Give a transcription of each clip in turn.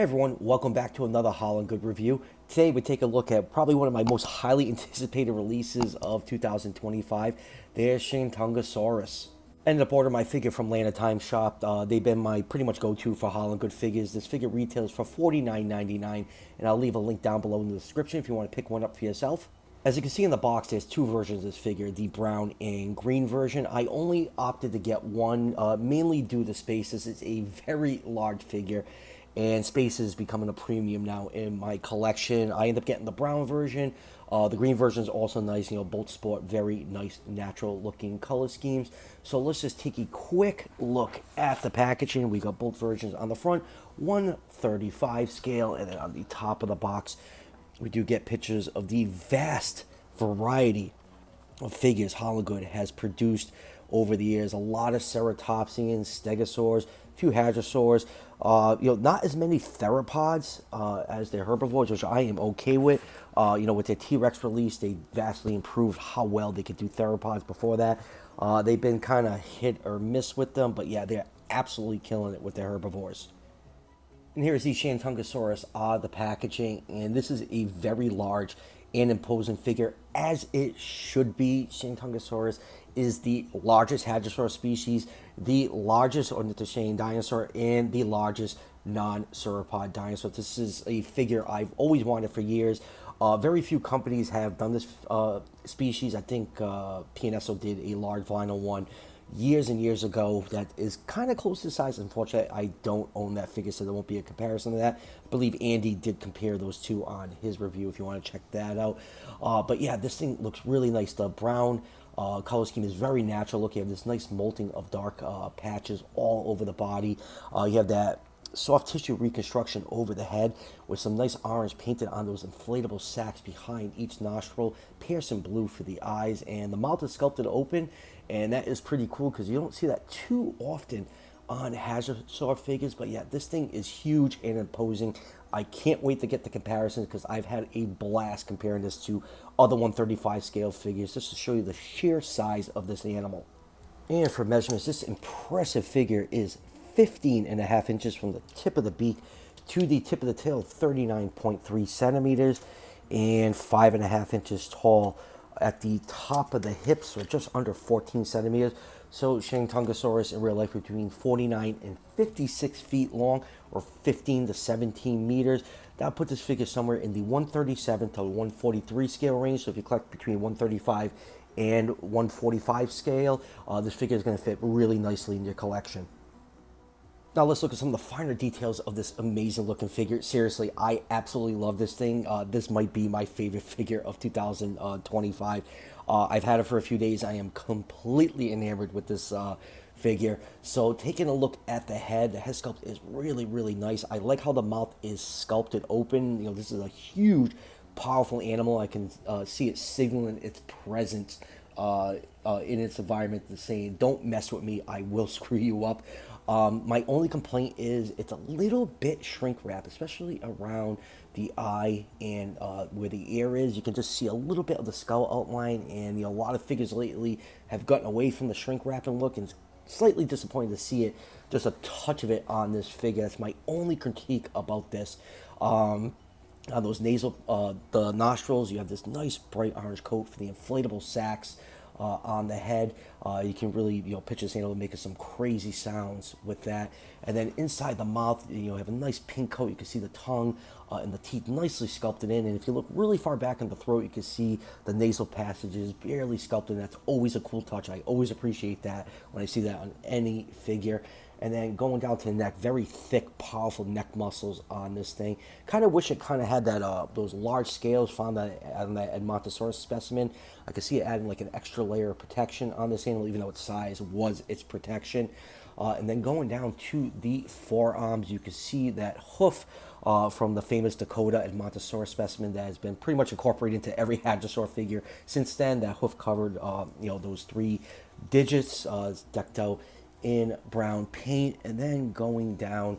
Hey everyone, welcome back to another Haolonggood review. Today we take a look at probably one of my most highly anticipated releases of 2025. There's Shantungosaurus. Ended up ordering my figure from Lana Time Shop. They've been my pretty much go-to for Haolonggood figures. This figure retails for $49.99, and I'll leave a link down below in the description if you want to pick one up for yourself. As you can see in the box, there's two versions of this figure, the brown and green version. I only opted to get one, mainly due to spaces. It's a very large figure, and space is becoming a premium now in my collection. I end up getting the brown version. The green version is also nice, both sport very nice natural looking color schemes. So let's just take a quick look at the packaging. We got both versions on the front, 1/35 scale, and then on the top of the box we do get pictures of the vast variety of figures Haolonggood has produced over the years. A lot of ceratopsians, stegosaurs, a few hadrosaurs. Not as many theropods as their herbivores, which I am okay with. With their T-Rex release, they vastly improved how well they could do theropods before that. They've been kind of hit or miss with them, but yeah, they're absolutely killing it with their herbivores. And here is the Shantungosaurus the packaging, and this is a very large and imposing figure, as it should be. Shantungosaurus is the largest Hadrosaur species, the largest ornithosaurid dinosaur, and the largest non-sauropod dinosaur. This is a figure I've always wanted for years. Very few companies have done this species. I think PNSO did a large vinyl one years and years ago that is kind of close to size. Unfortunately, I don't own that figure, so there won't be a comparison to that. I believe Andy did compare those two on his review if you want to check that out. But yeah, this thing looks really nice. The brown color scheme is very natural. Look, you have this nice molting of dark patches all over the body. You have that soft tissue reconstruction over the head with some nice orange painted on those inflatable sacs behind each nostril, piercing blue for the eyes, and the mouth is sculpted open, and that is pretty cool because you don't see that too often on Hadrosaur figures. But yeah, this thing is huge and imposing. I can't wait to get the comparisons because I've had a blast comparing this to other 1/35 scale figures just to show you the sheer size of this animal. And for measurements, this impressive figure is 15.5 inches from the tip of the beak to the tip of the tail, 39.3 centimeters, and 5.5 inches tall at the top of the hips, or just under 14 centimeters. So Shantungosaurus in real life between 49 and 56 feet long, or 15 to 17 meters. That puts this figure somewhere in the 137 to 143 scale range. So if you collect between 135 and 145 scale, this figure is going to fit really nicely in your collection. Now let's look at some of the finer details of this amazing looking figure. Seriously, I absolutely love this thing. This might be my favorite figure of 2025. I've had it for a few days. I am completely enamored with this figure. So taking a look at the head sculpt is really, really nice. I like how the mouth is sculpted open. This is a huge, powerful animal. I can see it signaling its presence in its environment, to saying, don't mess with me, I will screw you up. My only complaint is it's a little bit shrink wrap, especially around the eye and where the ear is. You can just see a little bit of the skull outline, and a lot of figures lately have gotten away from the shrink wrapping look, and it's slightly disappointing to see it, just a touch of it on this figure. That's my only critique about this. On those the nostrils, you have this nice bright orange coat for the inflatable sacs on the head. You can really, picture this animal making some crazy sounds with that. And then inside the mouth, you have a nice pink coat. You can see the tongue and the teeth nicely sculpted in. And if you look really far back in the throat, you can see the nasal passages barely sculpted. That's always a cool touch. I always appreciate that when I see that on any figure. And then going down to the neck, very thick, powerful neck muscles on this thing. Kind of wish it kind of had that those large scales found on that Edmontosaurus specimen. I could see it adding like an extra layer of protection on this animal, even though its size was its protection. And then going down to the forearms, you can see that hoof from the famous Dakota Edmontosaurus specimen that has been pretty much incorporated into every Hadrosaur figure since then. That hoof covered, those 3 digits, decked out in brown paint. And then going down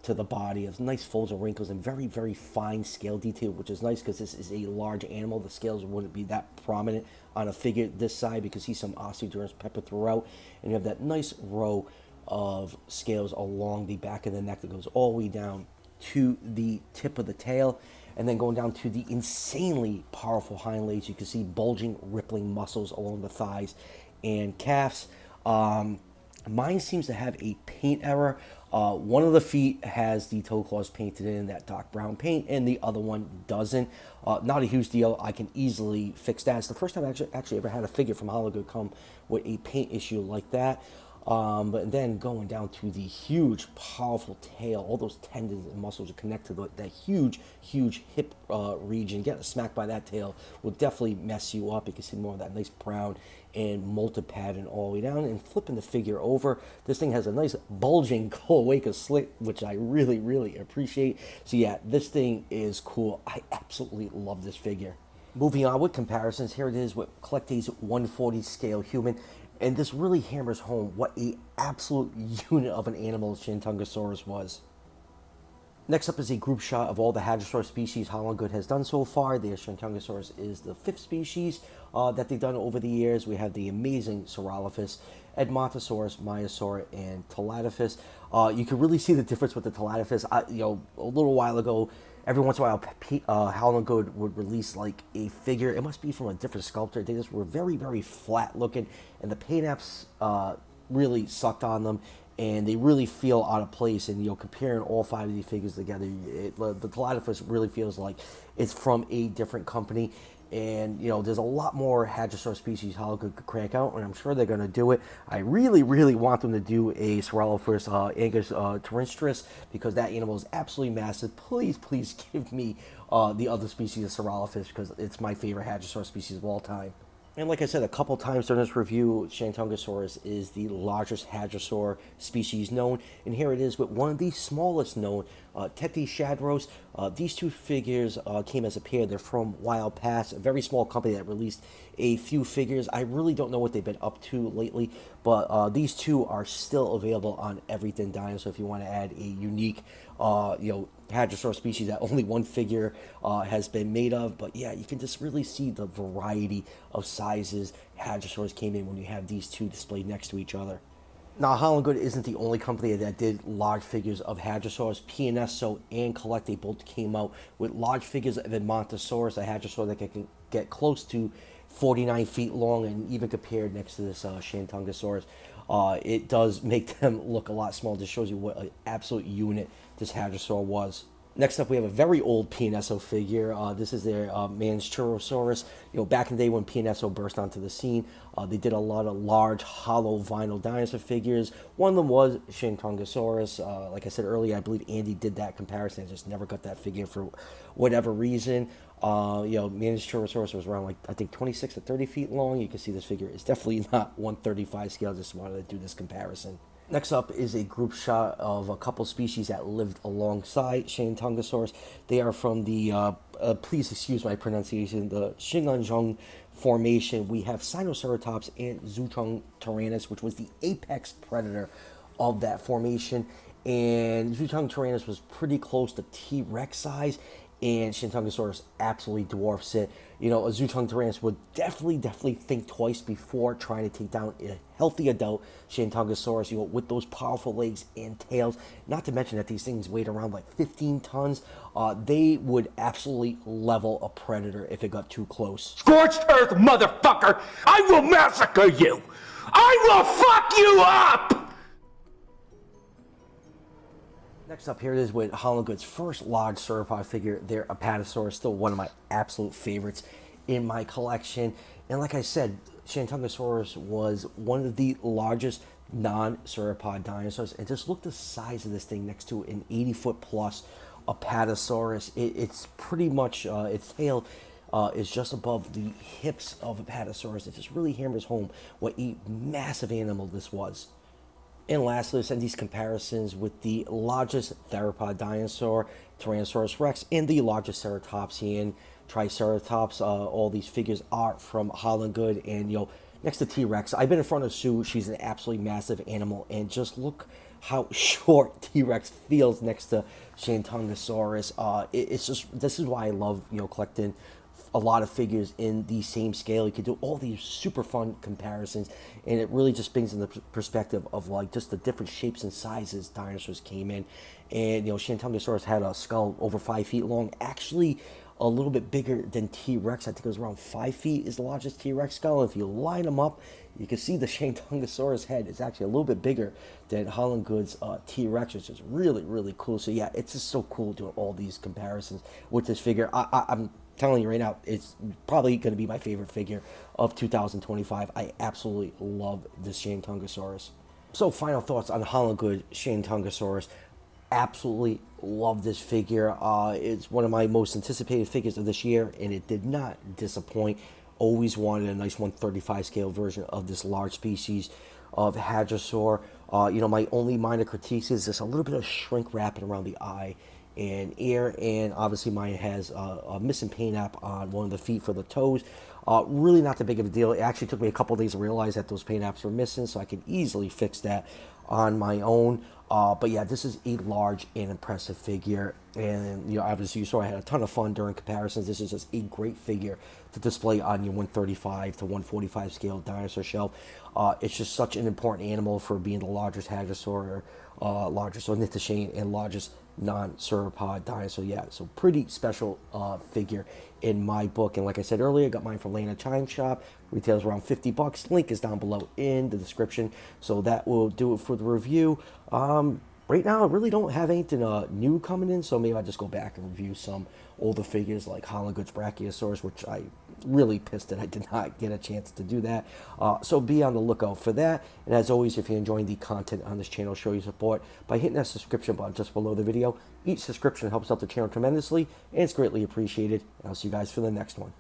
to the body, of nice folds and wrinkles and very, very fine scale detail, which is nice because this is a large animal. The scales wouldn't be that prominent on a figure this size because you see some osteoderms peppered throughout, and you have that nice row of scales along the back of the neck that goes all the way down to the tip of the tail, and then going down to the insanely powerful hind legs. You can see bulging, rippling muscles along the thighs and calves. Mine seems to have a paint error. One of the feet has the toe claws painted in that dark brown paint, and the other one doesn't. Not a huge deal. I can easily fix that. It's the first time I actually ever had a figure from Haolonggood come with a paint issue like that. But then going down to the huge, powerful tail, all those tendons and muscles are connected to that huge, huge hip region. Getting smacked by that tail will definitely mess you up. You can see more of that nice brown and molted pattern all the way down. And flipping the figure over, this thing has a nice bulging cloaca slit, which I really, really appreciate. So yeah, this thing is cool. I absolutely love this figure. Moving on with comparisons, here it is with Collectay's 140 scale human. And this really hammers home what a absolute unit of an animal Shantungosaurus was. Next up is a group shot of all the Hadrosaur species Haolonggood has done so far. The Shantungosaurus is the 5th species that they've done over the years. We have the amazing Saurolophus, Edmontosaurus, Maiasaur, and Telatophus. You can really see the difference with the Telatophus. A little while ago, every once in a while, Haolonggood would release like a figure. It must be from a different sculptor. They just were very, very flat looking, and the paint apps really sucked on them, and they really feel out of place. And comparing all 5 of these figures together, the Telatophus really feels like it's from a different company. And there's a lot more Hadrosaur species Haolonggood could crank out, and I'm sure they're going to do it. I really, really want them to do a Saurolophus Angus terrestris, because that animal is absolutely massive. Please, please give me the other species of Saurolophus, because it's my favorite Hadrosaur species of all time. And like I said a couple times during this review, Shantungosaurus is the largest Hadrosaur species known. And here it is with one of the smallest known, Tetishadros. These two figures came as a pair. They're from Wild Pass, a very small company that released a few figures. I really don't know what they've been up to lately, but these two are still available on Everything Dinosaur if you want to add a unique, Hadrosaur species that only one figure has been made of. But yeah, you can just really see the variety of sizes Hadrosaurs came in when you have these two displayed next to each other. Now, Haolonggood isn't the only company that did large figures of Hadrosaurs. PNSO and Collectay both came out with large figures of Edmontosaurus, a Hadrosaur that can get close to 49 feet long, and even compared next to this Shantungosaurus, it does make them look a lot smaller. Just shows you what an absolute unit this Hadrosaur was. Next up, we have a very old PNSO figure. This is their Shantungosaurus. Back in the day when PNSO burst onto the scene, they did a lot of large hollow vinyl dinosaur figures. One of them was Shantungosaurus. Like I said earlier, I believe Andy did that comparison. I just never got that figure for whatever reason. Shantungosaurus was around, I think 26 to 30 feet long. You can see this figure is definitely not 135 scale. I just wanted to do this comparison. Next up is a group shot of a couple species that lived alongside Shantungosaurus. They are from the, please excuse my pronunciation, the Shinganzhong formation. We have Sinoceratops and Zhucheng tyrannus, which was the apex predator of that formation. And Zhucheng tyrannus was pretty close to T-Rex size, and Shantungosaurus absolutely dwarfs it. A Zhucheng tyrannus would definitely think twice before trying to take down a healthy adult Shantungosaurus, with those powerful legs and tails. Not to mention that these things weighed around like 15 tons. They would absolutely level a predator if it got too close. Scorched earth, motherfucker! I will massacre you! I will fuck you up! Next up, here it is with Haolonggood's first large sauropod figure, their Apatosaurus, still one of my absolute favorites in my collection. And like I said, Shantungosaurus was one of the largest non-sauropod dinosaurs. And just look the size of this thing next to an 80-foot plus Apatosaurus. It's pretty much, its tail is just above the hips of Apatosaurus. It just really hammers home what a massive animal this was. And lastly, let's end these comparisons with the largest theropod dinosaur, Tyrannosaurus rex, and the largest ceratopsian, Triceratops. All these figures are from Haolonggood, and next to T-Rex, I've been in front of Sue. She's an absolutely massive animal, and just look how short T-Rex feels next to Shantungosaurus. It's just, this is why I love collecting a lot of figures in the same scale. You can do all these super fun comparisons, and it really just brings in the perspective of like just the different shapes and sizes dinosaurs came in. And Shantungosaurus had a skull over 5 feet long, actually a little bit bigger than T-Rex. I think it was around 5 feet is the largest T-Rex skull. If you line them up, you can see the Shantungosaurus head is actually a little bit bigger than Haolonggood's T-Rex, which is really, really cool. So yeah, it's just so cool doing all these comparisons with this figure. I'm telling you right now, it's probably going to be my favorite figure of 2025. I absolutely love this Shantungosaurus. So final thoughts on Haolonggood Shantungosaurus. Absolutely love this figure. It's one of my most anticipated figures of this year, and it did not disappoint. Always wanted a nice 135 scale version of this large species of Hadrosaur. My only minor critiques is just a little bit of shrink wrapping around the eye and ear, and obviously mine has a missing paint app on one of the feet for the toes. Really not that big of a deal. It actually took me a couple days to realize that those paint apps were missing, so I could easily fix that on my own. But yeah, this is a large and impressive figure, and obviously you saw I had a ton of fun during comparisons. This is just a great figure to display on your 135 to 145 scale dinosaur shelf. It's just such an important animal for being the largest Hadrosaur, largest ornithosaurid, and largest non-sauropod dinosaur. Yeah, so pretty special figure in my book. And like I said earlier, I got mine from Lana Chime Shop. Retails around $50. Link is down below in the description. So that will do it for the review. Right now, I really don't have anything new coming in, so maybe I'll just go back and review some older figures like Haolonggood's Brachiosaurus, which I really pissed that I did not get a chance to do that. So be on the lookout for that. And as always, if you're enjoying the content on this channel, show your support by hitting that subscription button just below the video. Each subscription helps out the channel tremendously, and it's greatly appreciated. And I'll see you guys for the next one.